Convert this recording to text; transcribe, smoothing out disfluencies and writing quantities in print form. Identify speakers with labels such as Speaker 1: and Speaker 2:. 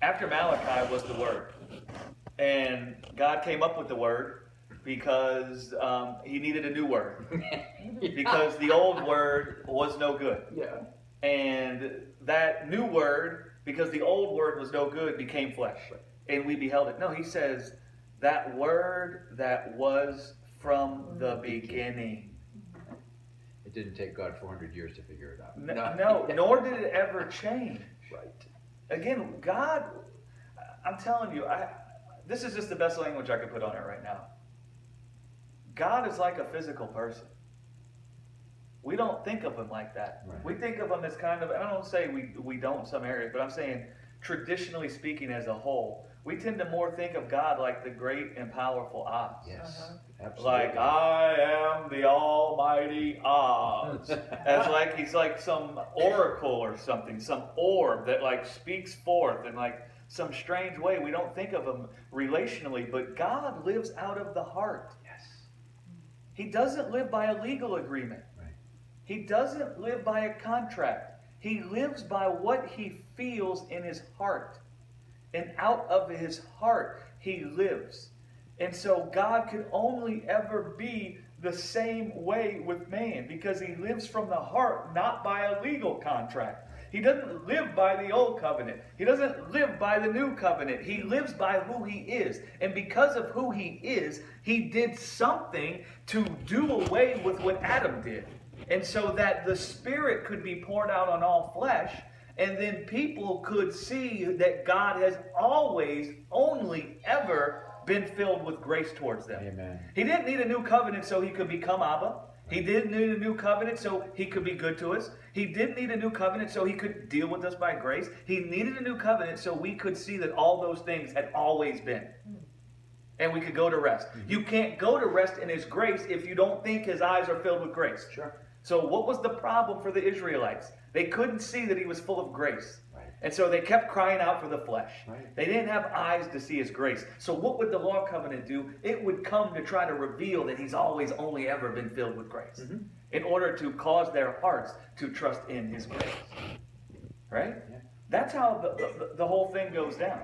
Speaker 1: after Malachi was the Word. And God came up with the Word because he needed a new word. Because the old word was no good.
Speaker 2: Yeah.
Speaker 1: And that new word, because the old word was no good, became flesh. And we beheld it. No, he says, that word that was from the beginning.
Speaker 3: It didn't take God 400 years to figure it out.
Speaker 1: No, nor did it ever change.
Speaker 3: Right.
Speaker 1: Again, God, I'm telling you, this is just the best language I could put on it right now. God is like a physical person. We don't think of him like that.
Speaker 3: Right.
Speaker 1: We think of him as kind of, I don't say we don't in some areas, but I'm saying traditionally speaking as a whole, we tend to more think of God like the great and powerful Oz.
Speaker 3: Yes. Absolutely.
Speaker 1: Like, I am the almighty Oz. As like he's like some oracle or something, some orb that like speaks forth in like some strange way. We don't think of him relationally, but God lives out of the heart.
Speaker 3: Yes.
Speaker 1: He doesn't live by a legal agreement.
Speaker 3: Right.
Speaker 1: He doesn't live by a contract. He lives by what he feels in his heart. And out of his heart, he lives. And so God can only ever be the same way with man because he lives from the heart, not by a legal contract. He doesn't live by the old covenant. He doesn't live by the new covenant. He lives by who he is. And because of who he is, he did something to do away with what Adam did. And so that the Spirit could be poured out on all flesh, and then people could see that God has always, only ever been filled with grace towards them.
Speaker 3: Amen.
Speaker 1: He didn't need a new covenant so he could become Abba. He didn't need a new covenant so he could be good to us. He didn't need a new covenant so he could deal with us by grace. He needed a new covenant so we could see that all those things had always been. And we could go to rest. You can't go to rest in his grace if you don't think his eyes are filled with grace.
Speaker 3: Sure.
Speaker 1: So what was the problem for the Israelites? They couldn't see that he was full of grace.
Speaker 3: Right.
Speaker 1: And so they kept crying out for the flesh.
Speaker 3: Right.
Speaker 1: They didn't have eyes to see his grace. So what would the law covenant do? It would come to try to reveal that he's always only ever been filled with grace.
Speaker 3: Mm-hmm.
Speaker 1: In order to cause their hearts to trust in his grace. Right?
Speaker 3: Yeah.
Speaker 1: That's how the whole thing goes down.